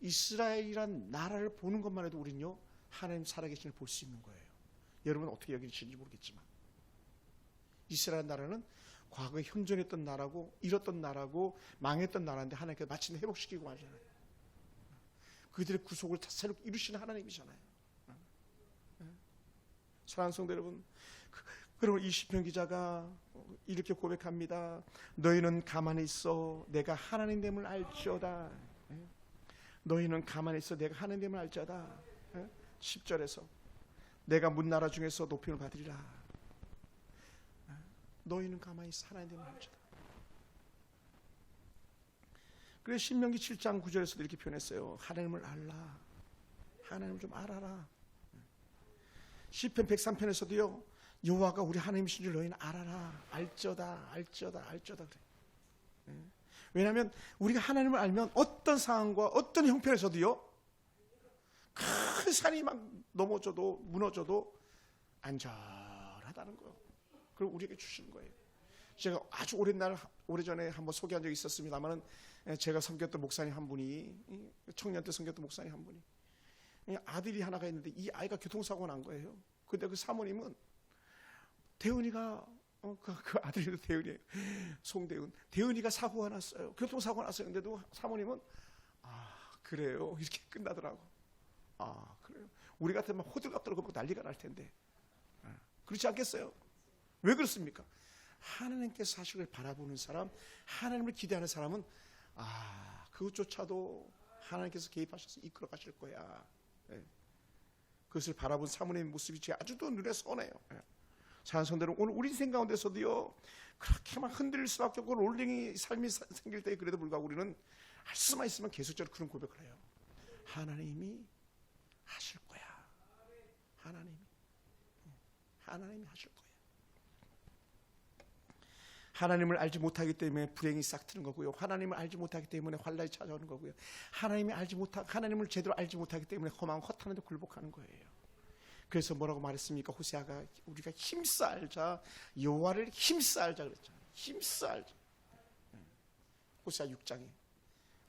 이스라엘이란 나라를 보는 것만 해도 우리는요, 하나님 살아계신을 볼 수 있는 거예요. 여러분 어떻게 여기시는지 모르겠지만 이스라엘 나라는 과거에 현존했던 나라고 잃었던 나라고 망했던 나라인데 하나님께서 마침 회복시키고 하잖아요. 그들의 구속을 새롭게 이루시는 하나님이잖아요. 사랑하는 성도 여러분, 그러면 이 시편 기자가 이렇게 고백합니다. 너희는 가만히 있어 내가 하나님됨을 알지어다. 너희는 가만히 있어 내가 하나님됨을 알지어다. 10절에서 내가 문나라 중에서 높임을 받으리라. 너희는 가만히 있어 하나님됨을 알지어다. 그래서 신명기 7장 9절에서도 이렇게 표현했어요. 하나님을 알라. 하나님을 좀 알아라. 시편 103편에서도요. 여호와가 우리 하나님이신 줄 너희는 알아라. 알지어다. 알지어다. 알지어다 그래. 왜냐하면 우리가 하나님을 알면 어떤 상황과 어떤 형편에서도요. 큰 산이 막 넘어져도 무너져도 안전하다는 거예요. 그걸 우리에게 주시는 거예요. 제가 아주 오래전에 한번 소개한 적이 있었습니다만 제가 섬겼던 목사님 한 분이 청년 때 섬겼던 목사님 한 분이 아들이 하나가 있는데 이 아이가 교통사고가 난 거예요. 근데 그 사모님은 대은이가 그 아들이 대은이에요. 송대은. 대은이가 사고가 났어요. 교통사고가 났어요. 근데도 사모님은 그래요. 이렇게 끝나더라고. 그래요. 우리 같으면 호들갑 떨고 난리가 날 텐데. 그렇지 않겠어요? 왜 그렇습니까? 하나님께서 사실을 바라보는 사람, 하나님을 기대하는 사람은 그것조차도 하나님께서 개입하셔서 이끌어 가실 거야. 그것을 바라본 사모님의 모습이 아주도 눈에 선해요. 사랑하는 성도들, 오늘 우리 인생 가운데서도요 그렇게 막 흔들릴 수밖에 없고 롤링이 삶이 생길 때 그래도 불구하고 우리는 할 수만 있으면 계속적으로 그런 고백을 해요. 하나님이 하실 거야. 하나님이 하실 거야. 하나님을 알지 못하기 때문에 불행이 싹트는 거고요. 하나님을 알지 못하기 때문에 환난이 찾아오는 거고요. 하나님을 제대로 알지 못하기 때문에 험한 허탄에도 굴복하는 거예요. 그래서 뭐라고 말했습니까? 호세아가 우리가 힘써 알자, 여호와를 힘써 알자 그랬잖아요. 힘써 알자. 호세아 6장에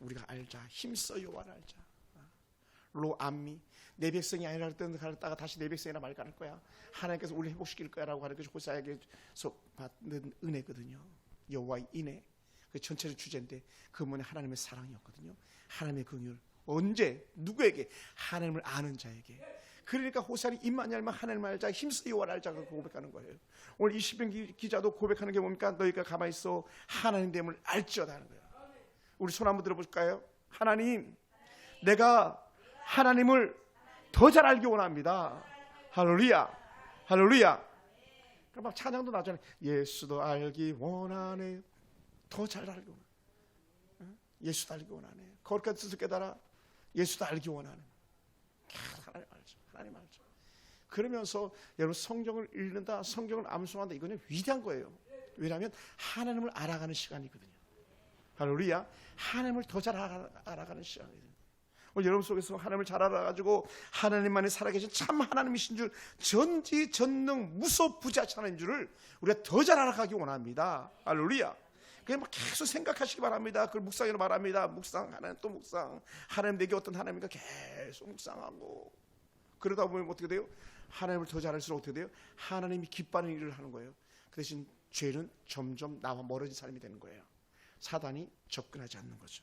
우리가 알자, 힘써 여호와를 알자. 로암미, 내 백성이 아니라 갔다가 다시 내 백성이라 말 갈 거야. 하나님께서 우리를 회복시킬 거야라고 하는 것이 호세아에게서 받는 은혜거든요. 여호와의 인애, 그 전체의 주제인데 그 문에 하나님의 사랑이었거든요. 하나님의 긍휼. 언제 누구에게? 하나님을 아는 자에게. 그러니까 호세아는 입만 열면 하나님을 알자, 힘써 여호와를 알자고 고백하는 거예요. 오늘 이 시편 기자도 고백하는 게 뭡니까? 너희가 가만히 있어 하나님 됨을 알지어다 하는 거예요. 우리 손 한번 들어볼까요? 하나님, 내가 하나님을 더 잘 알기 원합니다. 할렐루야, 할렐루야. 그럼 막 찬양도 나잖아요. 예수도 알기 원하네. 더 잘 알기 원하네. 예수도 알기 원하네. 거기까지 뜻을 깨달아. 예수도 알기 원하는. 하나님 알죠. 하나님 알죠. 그러면서 여러분 성경을 읽는다, 성경을 암송한다, 이거는 위대한 거예요. 왜냐하면 하나님을 알아가는 시간이거든요. 할렐루야. 하나님을 더 잘 알아가는 시간이거든요. 오늘 여러분 속에서 하나님을 잘 알아가지고 하나님만이 살아계신 참 하나님이신 줄, 전지전능 무소부재하신 하나님인 줄을 우리가 더 잘 알아가기 원합니다. 할렐루야. 그냥 막 계속 생각하시기 바랍니다. 그걸 묵상으로 말합니다. 묵상, 하나님 또 묵상. 하나님 내게 어떤 하나님인가 계속 묵상하고. 그러다 보면 어떻게 돼요? 하나님을 더 잘 알수록 어떻게 돼요? 하나님이 기뻐하는 일을 하는 거예요. 그 대신 죄는 점점 나와 멀어진 사람이 되는 거예요. 사단이 접근하지 않는 거죠.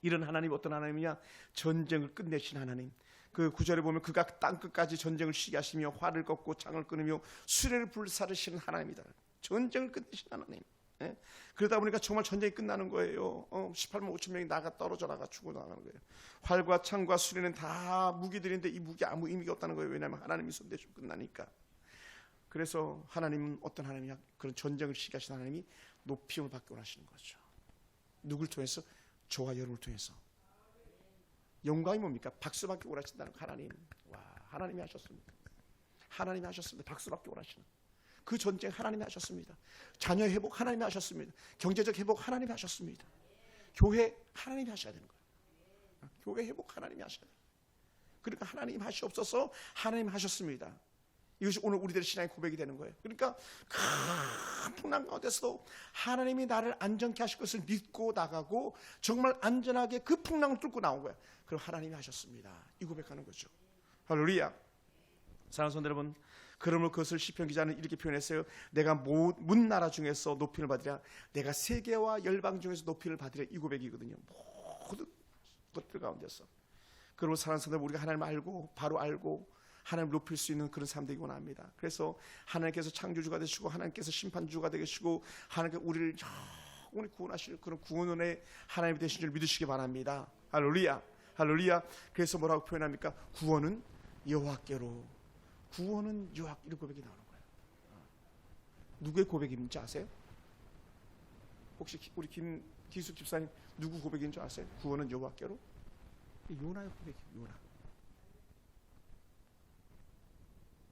이런 하나님이 어떤 하나님이냐? 전쟁을 끝내신 하나님. 그 구절에 보면 그가 땅끝까지 전쟁을 쉬게 하시며 활을 꺾고 창을 끊으며 수레를 불사르시는 하나님이다. 전쟁을 끝내신 하나님. 예? 그러다 보니까 정말 전쟁이 끝나는 거예요. 18만 5천 명이 나가 떨어져 나가 죽어 나가는 거예요. 활과 창과 수레는 다 무기들인데 이 무기 아무 의미가 없다는 거예요. 왜냐하면 하나님이 손 대주면 끝나니까. 그래서 하나님은 어떤 하나님이냐? 그런 전쟁을 쉬게 하신 하나님이 높임을 받기 원하시는 거죠. 누굴 통해서? 저와 여러분을 통해서. 영광이 뭡니까? 박수 받기 원하신다는 하나님. 와, 하나님이 하셨습니다. 하나님이 하셨습니다. 박수 받기 원하시는 그 전쟁 하나님이 하셨습니다. 자녀 회복 하나님이 하셨습니다. 경제적 회복 하나님이 하셨습니다. 교회 하나님이 하셔야 되는 거예요. 교회 회복 하나님이 하셔야 돼요. 그러니까 하나님 하시옵소서, 하나님 하셨습니다. 이것이 오늘 우리들의 신앙의 고백이 되는 거예요. 그러니까 큰 풍랑 가운데서도 하나님이 나를 안전케 하실 것을 믿고 나가고 정말 안전하게 그 풍랑을 뚫고 나온 거예요. 그럼 하나님이 하셨습니다. 이 고백하는 거죠. 할렐루야. 사랑하는 성도 여러분, 그러므로 그것을 시편 기자는 이렇게 표현했어요. 내가 문 나라 중에서 높임을 받으랴, 내가 세계와 열방 중에서 높임을 받으랴. 이 고백이거든요. 모든 것들 가운데서. 그러므로 사랑하는 성도 여러분, 우리가 하나님을 알고 바로 알고 하나님을 높일 수 있는 그런 삶 되기 원합니다. 그래서 하나님께서 창조주가 되시고 하나님께서 심판주가 되시고 하나님께서 우리를 영원히 구원하실 그런 구원의 하나님이 되신 줄 믿으시기 바랍니다. 할렐루야, 할렐루야. 그래서 뭐라고 표현합니까? 구원은 여호와께로. 구원은 여호와, 이런 고백이 나오는 거예요. 누구의 고백인지 아세요? 혹시 우리 김기수 집사님 누구 고백인 줄 아세요? 구원은 여호와께로. 요나의 고백이에요. 요나.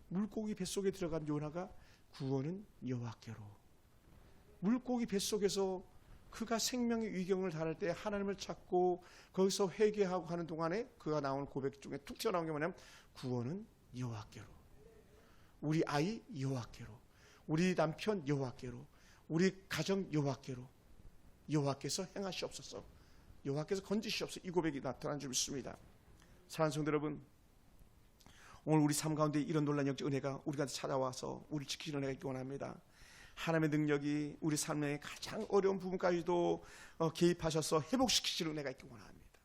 물고기 뱃속에 들어간 요나가 구원은 여호와께로. 물고기 뱃속에서 그가 생명의 위경을 당할 때 하나님을 찾고 거기서 회개하고 하는 동안에 그가 나오는 고백 중에 툭 튀어나온 게 뭐냐면 구원은 여호와께로. 우리 아이 여호와께로, 우리 남편 여호와께로, 우리 가정 여호와께로. 여호와께서 행하시옵소서, 여호와께서 건지시옵소서. 이 고백이 나타난 줄 믿습니다. 사랑하는 성도 여러분, 오늘 우리 삶 가운데 이런 놀라운 역적 은혜가 우리가 찾아와서 우리를 지키시는 은혜가 있기 원합니다. 하나님의 능력이 우리 삶의 가장 어려운 부분까지도 개입하셔서 회복시키시는 은혜가 있기 원합니다.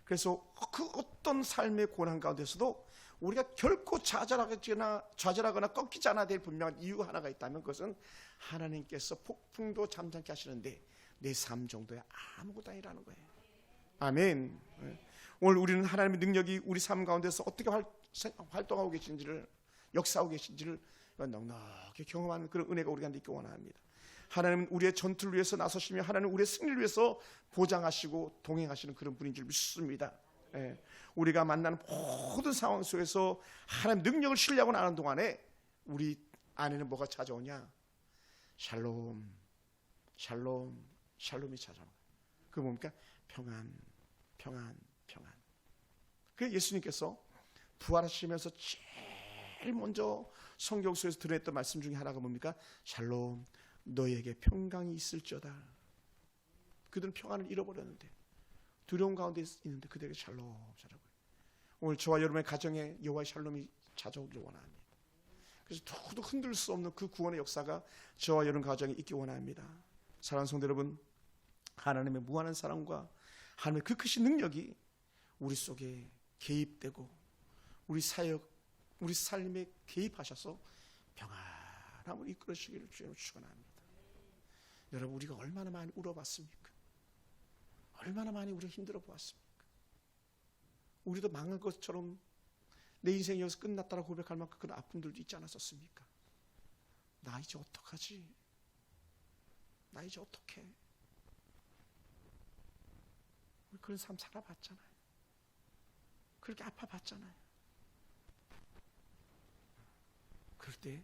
그래서 그 어떤 삶의 고난 가운데서도 우리가 결코 좌절하거나 꺾이지 않아야 될 분명한 이유가 하나가 있다면 그것은 하나님께서 폭풍도 잠잠케 하시는데 내 삶 정도야 아무것도 아니라는 거예요. 아멘. 오늘 우리는 하나님의 능력이 우리 삶 가운데서 어떻게 활동하고 계신지를, 역사하고 계신지를 넉넉히 경험하는 그런 은혜가 우리가 있기 원합니다. 하나님은 우리의 전투를 위해서 나서시며 하나님은 우리의 승리를 위해서 보장하시고 동행하시는 그런 분인 줄 믿습니다. 우리가 만나는 모든 상황 속에서 하나님 능력을 신뢰하고 나가는 동안에 우리 안에는 뭐가 찾아오냐? 샬롬, 샬롬, 샬롬이 찾아오는 거예요. 그게 뭡니까? 평안, 평안, 평안. 그 예수님께서 부활하시면서 제일 먼저 성경 속에서 드러냈던 말씀 중에 하나가 뭡니까? 샬롬, 너에게 평강이 있을지어다. 그들은 평안을 잃어버렸는데, 두려움 가운데 있는데 그들에게 샬롬. 오늘 저와 여러분의 가정에 여호와의 샬롬이 찾아오기를 원합니다. 그래서 누구도 흔들 수 없는 그 구원의 역사가 저와 여러분 가정에 있기 원합니다. 사랑하는 성도 여러분, 하나님의 무한한 사랑과 하나님의 그 크신 능력이 우리 속에 개입되고 우리 사역, 우리 삶에 개입하셔서 평안함을 이끌으시기를 주님으로 축원합니다. 여러분, 우리가 얼마나 많이 울어봤습니까? 얼마나 많이 우리가 힘들어 보았습니까? 우리도 망한 것처럼 내 인생이 여기서 끝났다라고 고백할 만큼 그런 아픔들도 있지 않았었습니까? 나 이제 어떡하지? 나 이제 어떡해? 우리 그런 삶 살아봤잖아요. 그렇게 아파봤잖아요. 그럴 때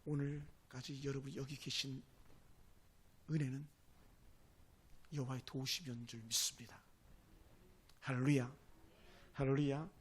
오늘까지 여러분 여기 계신 은혜는 여호와의 도우심이었는 줄 믿습니다. 할렐루야. 할렐루야.